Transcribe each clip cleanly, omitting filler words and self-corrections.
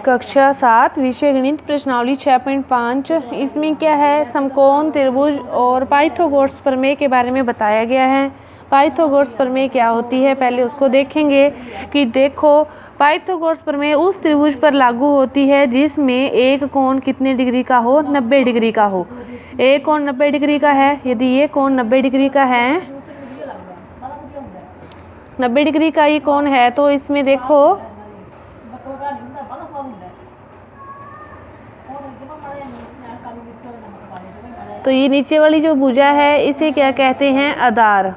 कक्षा 7 विषय गणित प्रश्नावली 6.5। इसमें क्या है, समकोण, त्रिभुज और पाइथागोरस प्रमेय के बारे में बताया गया है। पाइथागोरस प्रमेय क्या होती है पहले उसको देखेंगे कि देखो पाइथागोरस प्रमेय उस त्रिभुज पर लागू होती है जिसमें एक कोण कितने डिग्री का हो, 90 डिग्री का हो। एक कोण 90 डिग्री का है, यदि ये कोण 90 डिग्री का है, 90 डिग्री का ये कोण है, तो इसमें देखो तो ये नीचे वाली जो भुजा है इसे क्या कहते हैं, आधार।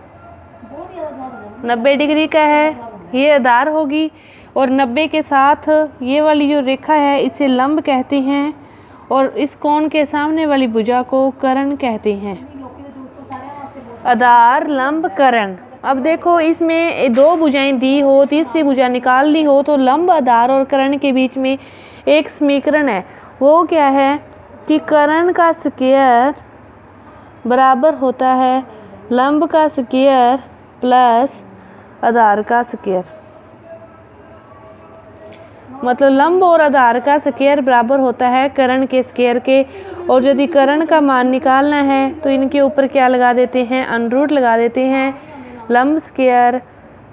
90 डिग्री का है, ये आधार होगी और 90 के साथ ये वाली जो रेखा है इसे लंब कहते हैं और इस कोण के सामने वाली भुजा को कर्ण कहते हैं। आधार, लंब, कर्ण। अब देखो इसमें दो भुजाएं दी हो, तीसरी भुजा निकालनी हो तो लंब, आधार और कर्ण के बीच में एक समीकरण है। वो क्या है कि कर्ण का स्क्वायर बराबर होता है लंब का स्क्वायर प्लस आधार का स्क्वायर। मतलब लंब और आधार का स्क्वायर बराबर होता है कर्ण के स्क्वायर के। और यदि कर्ण का मान निकालना है तो इनके ऊपर क्या लगा देते हैं, अंडर लगा देते हैं, लंब स्क्वायर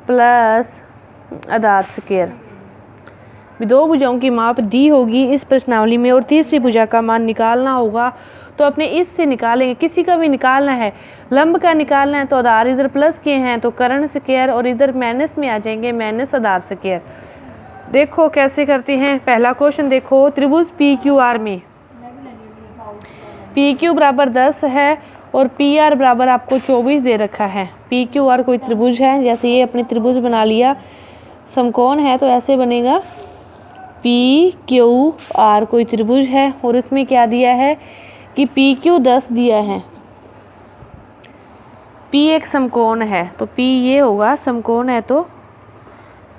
प्लस आधार स्क्वायर। दो भुजाओं की माप दी होगी इस प्रश्नावली में और तीसरी भुजा का मान निकालना होगा तो अपने इससे निकालेंगे, किसी का भी निकालना है। लंब का निकालना है तो आधार इधर प्लस किए हैं तो कर्ण स्क्वायर और इधर माइनस में आ जाएंगे माइनस आधार स्क्वायर। देखो कैसे करते हैं। पहला क्वेश्चन देखो, त्रिभुज PQR में PQ बराबर 10 है और PR बराबर आपको 24 दे रखा है। PQR कोई त्रिभुज है, जैसे ये अपनी त्रिभुज बना लिया, समकोण है तो ऐसे बनेगा। PQR कोई त्रिभुज है और इसमें क्या दिया है कि PQ 10 दिया है। P एक समकोण है तो P ये होगा, समकोण है तो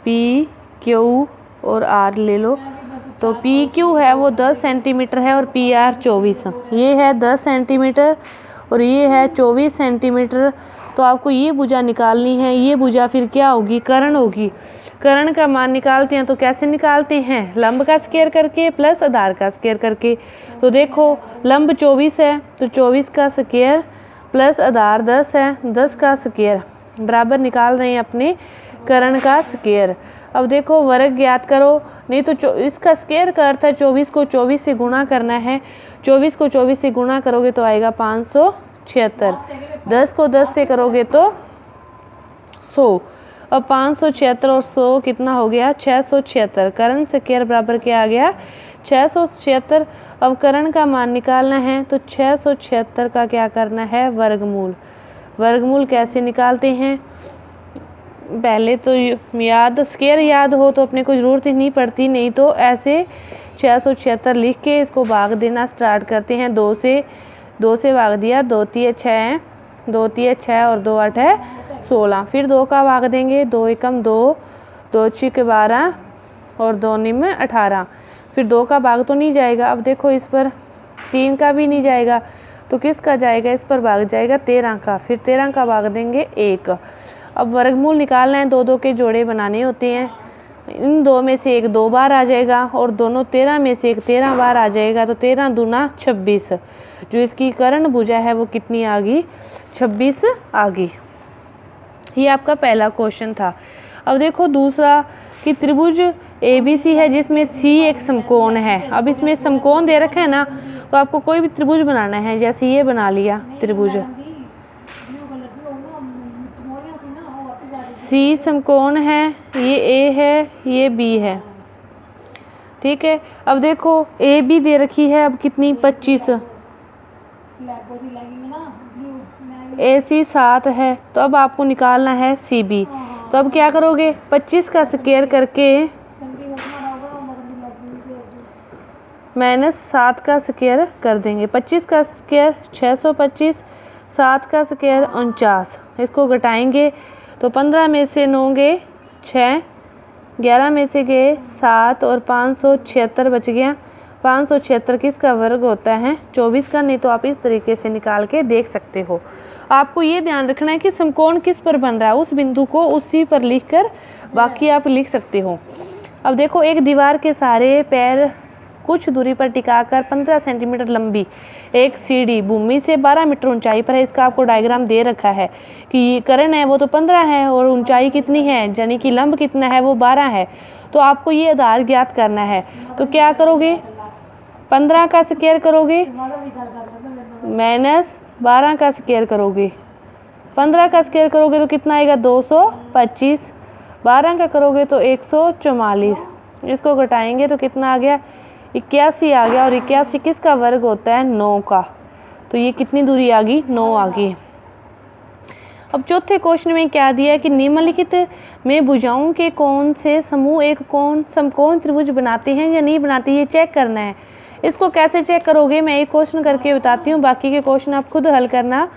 PQ और R ले लो। तो PQ है वो 10 सेंटीमीटर है और PR 24। ये है 10 सेंटीमीटर और ये है 24 सेंटीमीटर। तो आपको ये भुजा निकालनी है। ये भुजा फिर क्या होगी, कर्ण होगी। कर्ण का मान निकालते हैं तो कैसे निकालते हैं, लंब का स्क्वायर करके प्लस आधार का स्क्वायर करके। तो देखो लंब 24 है तो 24 का स्क्वायर प्लस आधार 10 है, 10 का स्क्वायर बराबर निकाल रहे हैं अपने कर्ण का स्क्वायर। अब देखो वर्ग ज्ञात करो, नहीं तो इसका स्क्वायर का अर्थ है 24 को 24 से गुणा करना है। 24 को 24 से गुणा करोगे तो आएगा 576। 10 को 10 से करोगे तो 100। अब 576 और 100 कितना हो गया, 676। कर्ण स्क्वायर बराबर क्या आ गया, 676। अब कर्ण का मान निकालना है तो 676 का क्या करना है, वर्गमूल। वर्गमूल कैसे निकालते हैं, पहले तो याद, स्क्वायर याद हो तो अपने को ज़रूरत ही नहीं पड़ती, नहीं तो ऐसे 676 लिख के इसको भाग देना स्टार्ट करते हैं। 2 से भाग दिया, 2 तिये 6, 2 तिये 6 और 2 8 है 16। फिर 2 का भाग देंगे, 2 एकम 2, 2 छिक 12 और 2 निम 18। फिर 2 का भाग तो नहीं जाएगा। अब देखो इस पर 3 का भी नहीं जाएगा तो किसका जाएगा, इस पर भाग जाएगा 13 का। फिर 13 का भाग देंगे 1। अब वर्गमूल निकालना है, 2 के जोड़े बनाने होते हैं। इन 2 में से एक 2 बार आ जाएगा और दोनों 13 में से एक 13 बार आ जाएगा तो 13 दूना 26। जो इसकी कर्ण भुजा है वो कितनी आ गई, 26 आ गई। ये आपका पहला क्वेश्चन था। अब देखो दूसरा कि त्रिभुज ABC है जिसमें C एक समकोण है। अब इसमें समकोण दे रखा है ना, तो आपको कोई भी त्रिभुज बनाना है। जैसे ये बना लिया त्रिभुज, C समकोण है, ये A है, ये B है, ठीक है। अब देखो AB दे रखी है, अब कितनी, 25। AC 7 है तो अब आपको निकालना है CB। तो अब क्या करोगे, 25 का स्क्वायर करके -7 का स्क्वायर कर देंगे। 25 का स्क्वायर 625, 7 का स्क्वायर 49। इसको घटाएंगे तो 15 में से 9 गए 6, 11 में से गए 7 और 576 बच गया। 576 किसका वर्ग होता है, 24 का। नहीं तो आप इस तरीके से निकाल के देख सकते हो। आपको ये ध्यान रखना है कि समकोण किस पर बन रहा है, उस बिंदु को उसी पर लिखकर बाकी आप लिख सकते हो। अब देखो एक दीवार के सारे पैर कुछ दूरी पर टिकाकर 15 सेंटीमीटर लंबी एक सीढ़ी भूमि से 12 मीटर ऊंचाई पर है। इसका आपको डायग्राम दे रखा है कि ये कर्ण है वो तो 15 है और ऊंचाई कितनी है यानी कि लंब कितना है वो 12 है। तो आपको ये आधार ज्ञात करना है। तो क्या करोगे, 15 का स्क्वायर करोगे माइनस 12 का स्क्वायर करोगे, 15 का स्क्वायर करोगे तो कितना आएगा 225, 12 का करोगे तो 144, इसको घटाएंगे तो कितना आ गया 81 आ गया। और 81 किसका वर्ग होता है 9 का। तो ये कितनी दूरी आ गई 9 आ गई। अब चौथे क्वेश्चन में क्या दिया है कि निम्नलिखित में भुजाओं के कोण से समूह एक कोण समकोण त्रिभुज बनाते हैं या नहीं बनाते, ये चेक करना है। इसको कैसे चेक करोगे मैं एक क्वेश्चन करके बताती हूँ, बाकी के क्वेश्चन आप खुद हल करना।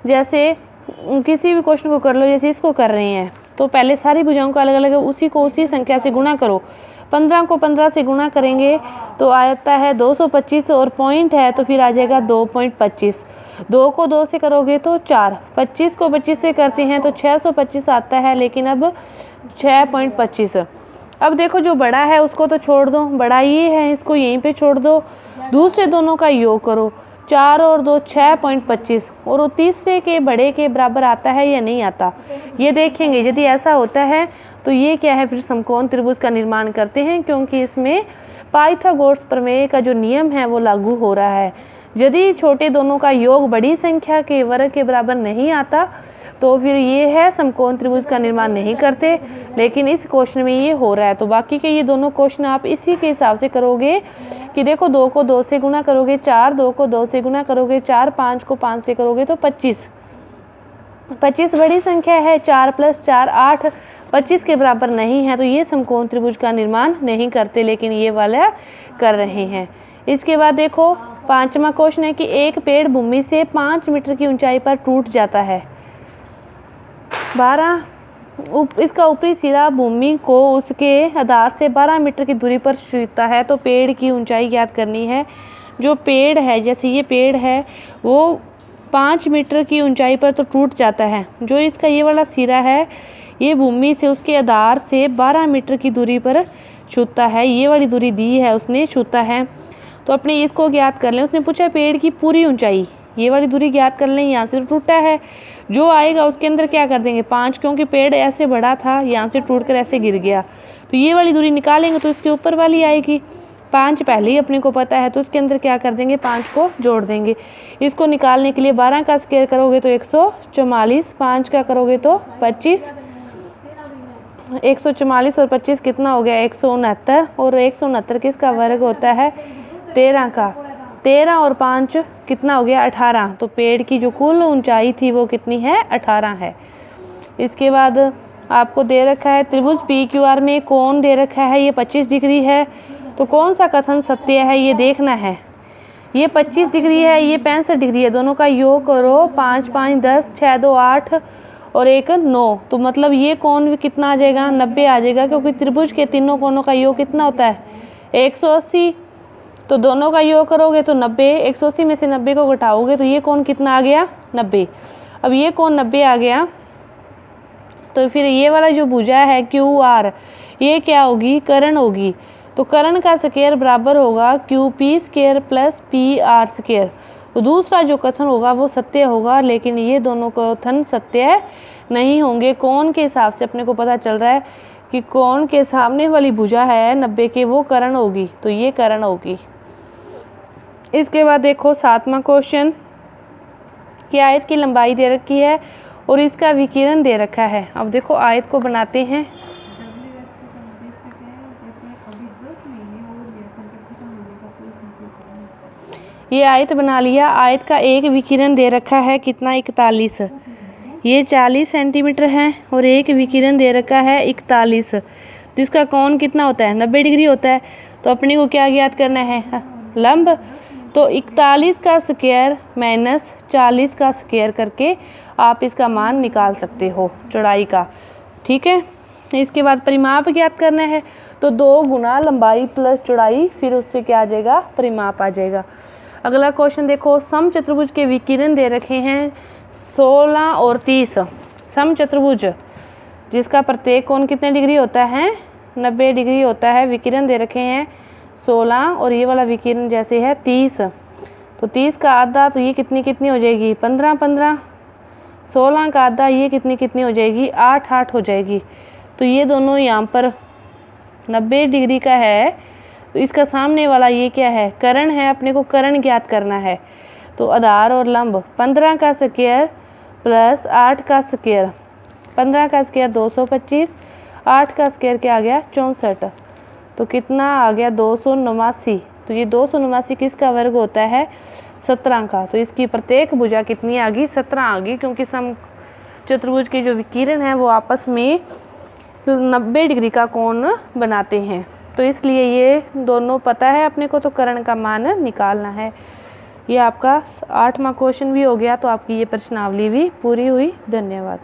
जैसे किसी भी क्वेश्चन को कर लो, जैसे इसको कर रहे हैं तो पहले सारी भुजाओं का अलग अलग उसी को उसी संख्या से गुणा करो। 15 को 15 से गुणा करेंगे तो आता है 225 और पॉइंट है तो फिर आ जाएगा 2.25। 2 को 2 से करोगे तो 4, 25 को 25 से करते हैं तो 625 आता है, लेकिन अब 6.25। अब देखो जो बड़ा है उसको तो छोड़ दो, बड़ा ये है इसको यहीं पे छोड़ दो, दूसरे दोनों का योग करो 4 और 2 6.25 और वो तीसरे के बड़े के बराबर आता है या नहीं आता ये देखेंगे। यदि ऐसा होता है तो ये क्या है फिर समकोण त्रिभुज का निर्माण करते हैं, क्योंकि इसमें पाइथागोरस प्रमेय का जो नियम है वो लागू हो रहा है। यदि छोटे दोनों का योग बड़ी संख्या के वर्ग के बराबर नहीं आता तो फिर ये है समकोण त्रिभुज का निर्माण नहीं करते, लेकिन इस क्वेश्चन में ये हो रहा है। तो बाकी के ये दोनों क्वेश्चन आप इसी के हिसाब से करोगे कि देखो 2 को 2 से गुणा करोगे 4, 2 को 2 से गुणा करोगे 4, 5 को 5 से करोगे तो 25। 25 बड़ी संख्या है, 4 + 4 8, 25 के बराबर नहीं है तो ये समकोण त्रिभुज का निर्माण नहीं करते, लेकिन ये वाला कर रहे हैं। इसके बाद देखो 5वां क्वेश्चन है कि एक पेड़ भूमि से 5 मीटर की ऊंचाई पर टूट जाता है। 12 इसका ऊपरी सिरा भूमि को उसके आधार से 12 मीटर की दूरी पर छूता है। तो पेड़ की ऊंचाई ज्ञात करनी है। जो पेड़ है जैसे ये पेड़ है वो 5 मीटर की ऊंचाई पर तो टूट जाता है। जो इसका ये वाला सिरा है ये भूमि से उसके आधार से 12 मीटर की दूरी पर छूता है, ये वाली दूरी दी है उसने छूता है। तो अपने इसको ज्ञात कर लें। उसने पूछा पेड़ की पूरी ऊंचाई, ये वाली दूरी ज्ञात कर लें। यहाँ से तो टूटा है, जो आएगा उसके अंदर क्या कर देंगे 5, क्योंकि पेड़ ऐसे बड़ा था यहाँ से टूटकर ऐसे गिर गया। तो ये वाली दूरी निकालेंगे तो इसके ऊपर वाली आएगी। 5 पहले ही अपने को पता है तो उसके अंदर क्या कर देंगे 5 को जोड़ देंगे। इसको निकालने के लिए 12 का स्क्वायर करोगे तो 144, 5 का करोगे तो 25, 144 और 25 कितना हो गया 169। और 169 किसका वर्ग होता है 13 का। 13 और 5 कितना हो गया 18। तो पेड़ की जो कुल ऊंचाई थी वो कितनी है 18 है। इसके बाद आपको दे रखा है त्रिभुज PQR में कोण दे रखा है, ये 25 डिग्री है। तो कौन सा कथन सत्य है ये देखना है। ये 25 डिग्री है, ये 65 डिग्री है, दोनों का योग करो 5 5 10, 6 2 8 और 1 9। तो मतलब ये कोण भी कितना आ जाएगा 90 आ जाएगा, क्योंकि त्रिभुज के तीनों कोणों का योग कितना होता है 180। तो दोनों का योग करोगे तो 90, 180 में से 90 को घटाओगे तो ये कोण कितना आ गया 90। अब ये कोण 90 आ गया तो फिर ये वाला जो भुजा है QR ये क्या होगी कर्ण होगी। तो कर्ण का स्क्वायर बराबर होगा QP square plus PR square. तो दूसरा जो कथन होगा वो सत्य होगा, लेकिन ये दोनों कथन सत्य नहीं होंगे। कोण के हिसाब से अपने को पता चल रहा है कि कोण के सामने वाली भुजा है 90 के वो कर्ण होगी, तो ये कर्ण होगी। इसके बाद देखो 7वां क्वेश्चन कि आयत की लंबाई दे रखी है और इसका विकिरण दे रखा है। अब देखो आयत को बनाते हैं। ये आयत बना लिया। आयत का एक विकिरण दे रखा है कितना 41, ये 40 सेंटीमीटर है और एक विकिरण दे रखा है 41, जिसका कोण कितना होता है 90 डिग्री होता है। तो अपने को क्या ज्ञात करना है लंब। तो 41 का स्क्वायर माइनस 40 का स्क्वायर करके आप इसका मान निकाल सकते हो चौड़ाई का, ठीक है। इसके बाद परिमाप ज्ञात करना है तो 2 गुना लंबाई प्लस चौड़ाई, फिर उससे क्या आ जाएगा परिमाप आ जाएगा। अगला क्वेश्चन देखो समचतुर्भुज के विकिरण दे रखे हैं 16 और 30। समचतुर्भुज जिसका प्रत्येक कोण कितने डिग्री होता है 90 डिग्री होता है। विकिरण दे रखे हैं 16 और ये वाला विकिरण जैसे है 30। तो 30 का आधा तो ये कितनी हो जाएगी 15 15। 16 का आधा ये कितनी हो जाएगी 8 8 हो जाएगी। तो ये दोनों यहाँ पर 90 डिग्री का है, तो इसका सामने वाला ये क्या है कर्ण है, अपने को कर्ण ज्ञात करना है। तो आधार और लंब 15 का स्क्वायर प्लस 8 का स्क्वायर, 15 का स्क्वायर 225, 8 का स्क्वायर क्या आ गया 64। तो कितना आ गया 289। तो ये 289 किसका वर्ग होता है 17 का। तो इसकी प्रत्येक भुजा कितनी आ गई 17 आ गई, क्योंकि सम चतुर्भुज के जो विकिरण हैं वो आपस में 90 डिग्री का कोण बनाते हैं। तो इसलिए ये दोनों पता है अपने को, तो कर्ण का मान निकालना है। ये आपका 8वां क्वेश्चन भी हो गया। तो आपकी ये प्रश्नावली भी पूरी हुई। धन्यवाद।